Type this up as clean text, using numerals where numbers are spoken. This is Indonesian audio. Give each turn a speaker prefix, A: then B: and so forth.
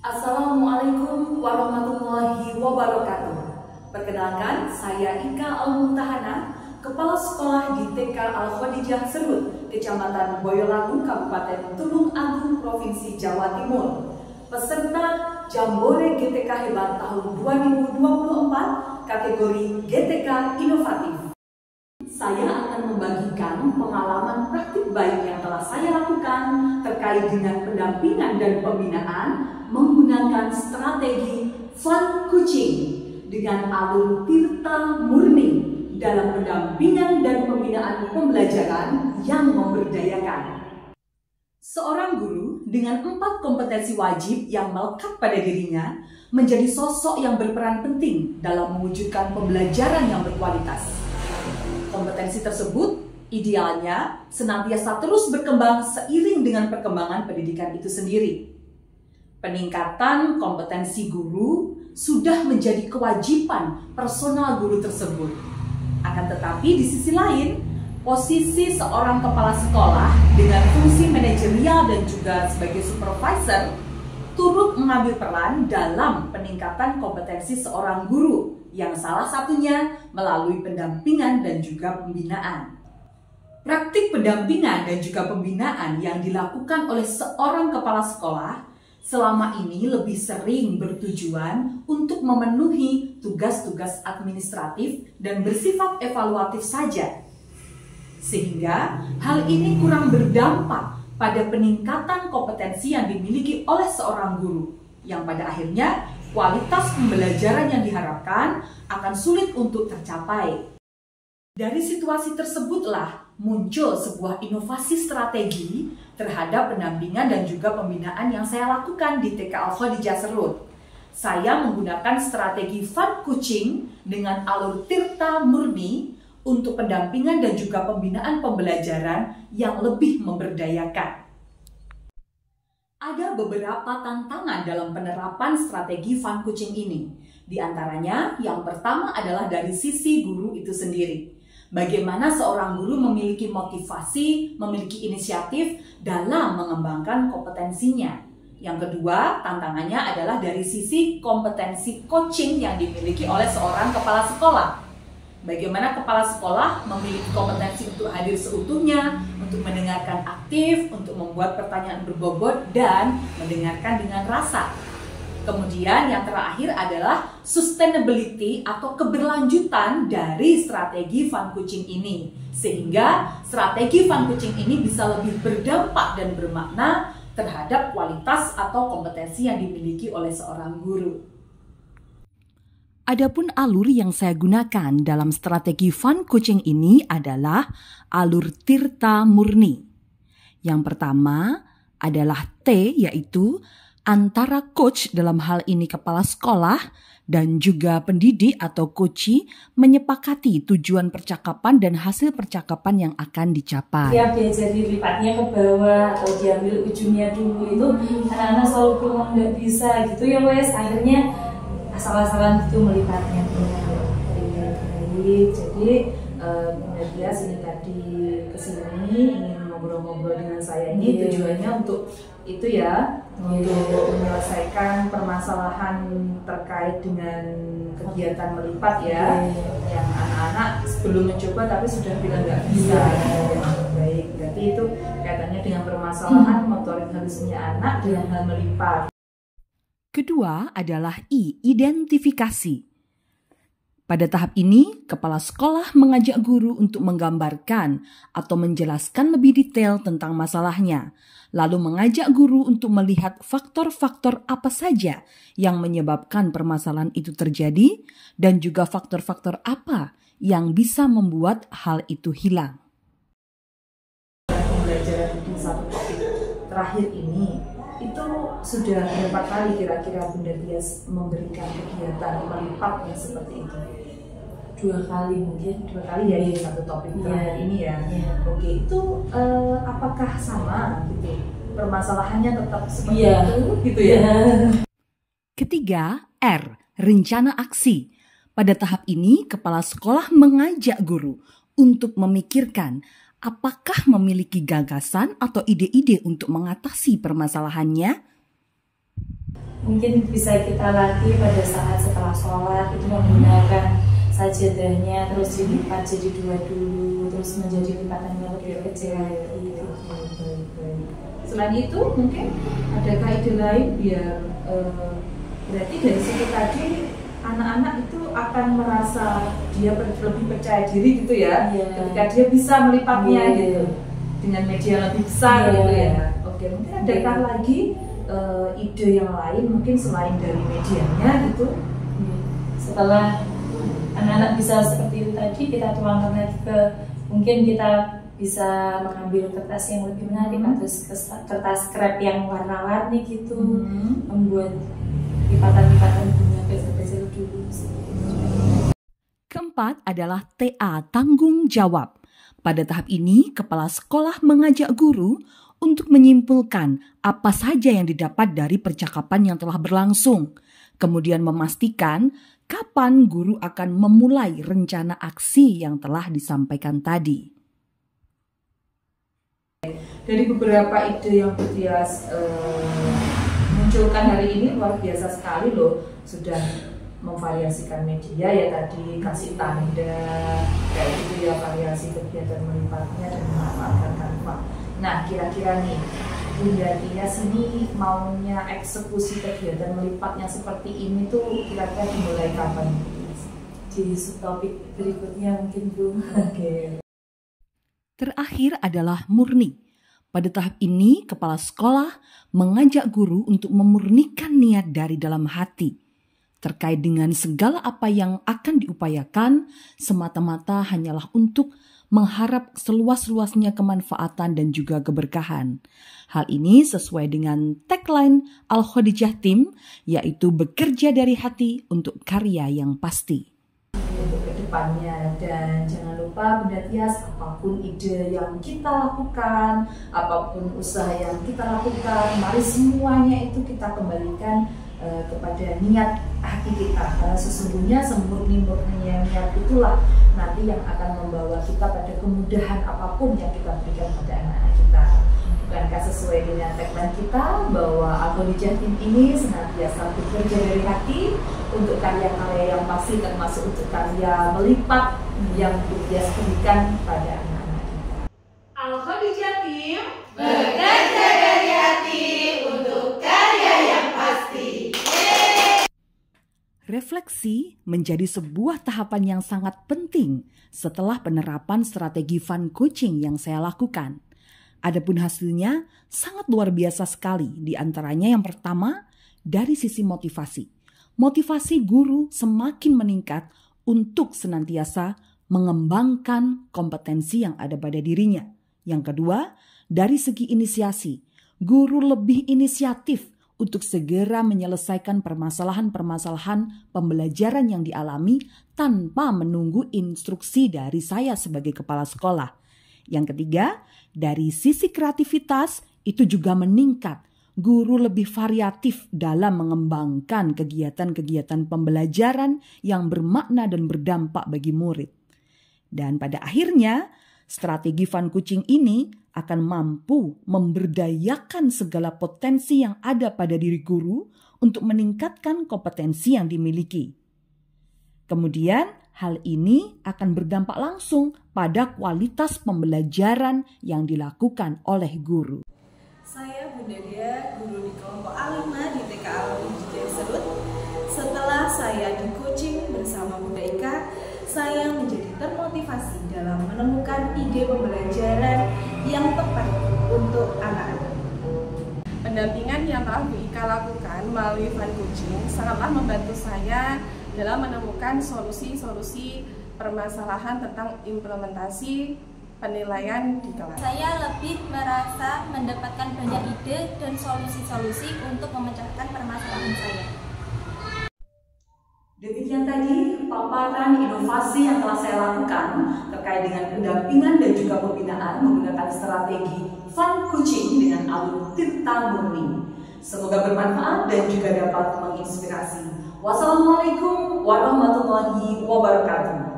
A: Assalamualaikum warahmatullahi wabarakatuh. Perkenalkan, saya Ika Al-Muntahana, Kepala Sekolah di TK Al-Khadijah Serut, Kecamatan Boyolali, Kabupaten Tulung Agung, Provinsi Jawa Timur. Peserta Jambore GTK Hebat tahun 2024, kategori GTK Inovatif. Saya akan membagikan pengalaman praktik baik yang telah saya lakukan terkait dengan pendampingan dan pembinaan menggunakan strategi Fun Coaching dengan alur Tirta Murni dalam pendampingan dan pembinaan pembelajaran yang memberdayakan. Seorang guru dengan 4 kompetensi wajib yang melekat pada dirinya menjadi sosok yang berperan penting dalam mewujudkan pembelajaran yang berkualitas. Kompetensi tersebut idealnya senantiasa terus berkembang seiring dengan perkembangan pendidikan itu sendiri. Peningkatan kompetensi guru sudah menjadi kewajiban personal guru tersebut. Akan tetapi di sisi lain, posisi seorang kepala sekolah dengan fungsi manajerial dan juga sebagai supervisor turut mengambil peran dalam peningkatan kompetensi seorang guru, yang salah satunya melalui pendampingan dan juga pembinaan. Praktik pendampingan dan juga pembinaan yang dilakukan oleh seorang kepala sekolah selama ini lebih sering bertujuan untuk memenuhi tugas-tugas administratif dan bersifat evaluatif saja. Sehingga hal ini kurang berdampak pada peningkatan kompetensi yang dimiliki oleh seorang guru, yang pada akhirnya kualitas pembelajaran yang diharapkan akan sulit untuk tercapai. Dari situasi tersebutlah muncul sebuah inovasi strategi terhadap pendampingan dan juga pembinaan yang saya lakukan di TK Al-Khadijah Serut. Saya menggunakan strategi Fun Coaching dengan alur Tirta Murni untuk pendampingan dan juga pembinaan pembelajaran yang lebih memberdayakan. Ada beberapa tantangan dalam penerapan strategi Fun Coaching ini. Di antaranya, yang pertama adalah dari sisi guru itu sendiri. Bagaimana seorang guru memiliki motivasi, memiliki inisiatif dalam mengembangkan kompetensinya. Yang kedua, tantangannya adalah dari sisi kompetensi coaching yang dimiliki oleh seorang kepala sekolah. Bagaimana kepala sekolah memiliki kompetensi untuk hadir seutuhnya, untuk mendengarkan aktif, untuk membuat pertanyaan berbobot, dan mendengarkan dengan rasa. Kemudian yang terakhir adalah sustainability atau keberlanjutan dari strategi Fun Coaching ini. Sehingga strategi Fun Coaching ini bisa lebih berdampak dan bermakna terhadap kualitas atau kompetensi yang dimiliki oleh seorang guru.
B: Adapun alur yang saya gunakan dalam strategi Fun Coaching ini adalah alur Tirta Murni. Yang pertama adalah T, yaitu antara coach, dalam hal ini kepala sekolah, dan juga pendidik atau coachee menyepakati tujuan percakapan dan hasil percakapan yang akan dicapai.
C: Dia belajar dilipatnya ke bawah atau diambil ujungnya dulu, itu anak-anak selalu bilang nggak bisa gitu ya wes, akhirnya asal-asalan gitu melipatnya dengan baik. Jadi dia sini tadi kesini ingin ngobrol-ngobrol dengan saya ini tujuannya untuk itu ya, untuk menyelesaikan permasalahan terkait dengan kegiatan melipat ya, yang anak-anak sebelum mencoba tapi sudah bilang nggak bisa. Baik, berarti itu kaitannya dengan permasalahan motorik halusnya anak dengan hal melipat.
B: Kedua adalah I, identifikasi. Pada tahap ini, kepala sekolah mengajak guru untuk menggambarkan atau menjelaskan lebih detail tentang masalahnya, lalu mengajak guru untuk melihat faktor-faktor apa saja yang menyebabkan permasalahan itu terjadi, dan juga faktor-faktor apa yang bisa membuat hal itu hilang.
A: Pembelajaran di satu topik terakhir ini, itu sudah berapa kali kira-kira Bunda Tias memberikan kegiatan melipat yang seperti itu?
C: 2 kali mungkin.
A: 2 kali ya di satu topik terakhir ini ya. Oke, itu apakah sama gitu? Permasalahannya tetap seperti itu gitu ya?
B: Ketiga, R, rencana aksi. Pada tahap ini, kepala sekolah mengajak guru untuk memikirkan apakah memiliki gagasan atau ide-ide untuk mengatasi permasalahannya?
C: Mungkin bisa kita latih pada saat setelah sholat itu menggunakan sajadahnya terus dilipat jadi 2 dulu, terus menjadi lipatan yang lebih kecil lagi.
A: Selain itu mungkin adakah ide lain biar berarti dari situ tadi anak-anak itu akan merasa dia lebih percaya diri gitu ya, ketika dia bisa melipatnya gitu dengan media lebih besar gitu ya. Oke, mungkin adakah lagi ide yang lain mungkin selain dari medianya gitu?
C: Setelah anak-anak bisa seperti itu tadi, kita tuangkan lagi ke, mungkin kita bisa mengambil kertas yang lebih menarik atau kertas krep yang warna-warni gitu, membuat lipatan-lipatan bunga kecil-kecil dulu.
B: Keempat adalah TA, tanggung jawab. Pada tahap ini, kepala sekolah mengajak guru untuk menyimpulkan apa saja yang didapat dari percakapan yang telah berlangsung, kemudian memastikan kapan guru akan memulai rencana aksi yang telah disampaikan tadi.
A: Dari beberapa ide yang Butias munculkan hari ini luar biasa sekali loh, sudah memvariasikan media ya tadi, kasih tanda kayak gitu ya, variasi kegiatan melipatnya dan memanfaatkan Canva. Nah, kira-kira nih Bunda Tias ini maunya eksekusi kegiatan melipatnya seperti ini tuh kira-kira dimulai kapan?
C: Di subtopik berikutnya mungkin Bu.
A: Oke.
B: Terakhir adalah murni. Pada tahap ini, kepala sekolah mengajak guru untuk memurnikan niat dari dalam hati terkait dengan segala apa yang akan diupayakan semata-mata hanyalah untuk mengharap seluas-luasnya kemanfaatan dan juga keberkahan. Hal ini sesuai dengan tagline Al-Khadijah Team, yaitu bekerja dari hati untuk karya yang pasti.
A: Untuk kedepannya, dan jangan lupa Bunda Tias, apapun ide yang kita lakukan, apapun usaha yang kita lakukan, mari semuanya itu kita kembalikan kepada niat hati kita, karena sesungguhnya semurni-murninya niat itulah nanti yang akan membawa kita pada kemudahan apapun yang kita berikan pada anak-anak kita. Bukankah sesuai dengan tagline kita bahwa Al-Khadijah Team ini senantiasa bekerja dari hati untuk karya-karya yang pasti, termasuk untuk karya melipat yang Butias berikan pada anak-anak kita. Al-Khadijah Team bekerja dari hati untuk karya yang pasti.
B: Refleksi menjadi sebuah tahapan yang sangat penting setelah penerapan strategi fun coaching yang saya lakukan. Adapun hasilnya sangat luar biasa sekali. Di antaranya yang pertama, dari sisi motivasi. Motivasi guru semakin meningkat untuk senantiasa mengembangkan kompetensi yang ada pada dirinya. Yang kedua, dari segi inisiasi. Guru lebih inisiatif untuk segera menyelesaikan permasalahan-permasalahan pembelajaran yang dialami tanpa menunggu instruksi dari saya sebagai kepala sekolah. Yang ketiga, dari sisi kreativitas itu juga meningkat. Guru lebih variatif dalam mengembangkan kegiatan-kegiatan pembelajaran yang bermakna dan berdampak bagi murid. Dan pada akhirnya, strategi fun coaching ini akan mampu memberdayakan segala potensi yang ada pada diri guru untuk meningkatkan kompetensi yang dimiliki. Kemudian, hal ini akan berdampak langsung pada kualitas pembelajaran yang dilakukan oleh guru.
D: Saya Bunda Dia, guru di kelompok A5 di TK Al-Khadijah Serut. Setelah saya di coaching bersama Bunda Ika, saya menjadi termotivasi dalam menemukan ide pembelajaran yang tepat untuk anak-anak.
E: Pendampingan yang telah Bu Ika lakukan melalui fun coaching sangatlah membantu saya dalam menemukan solusi-solusi permasalahan tentang implementasi penilaian di kelas.
F: Saya lebih merasa mendapatkan banyak ide dan solusi-solusi untuk memecahkan permasalahan saya.
A: Demikian tadi paparan inovasi yang telah saya lakukan terkait dengan pendampingan dan juga pembinaan menggunakan strategi fun coaching dengan alur Tirta Murni. Semoga bermanfaat dan juga dapat menginspirasi. Wassalamualaikum warahmatullahi wabarakatuh.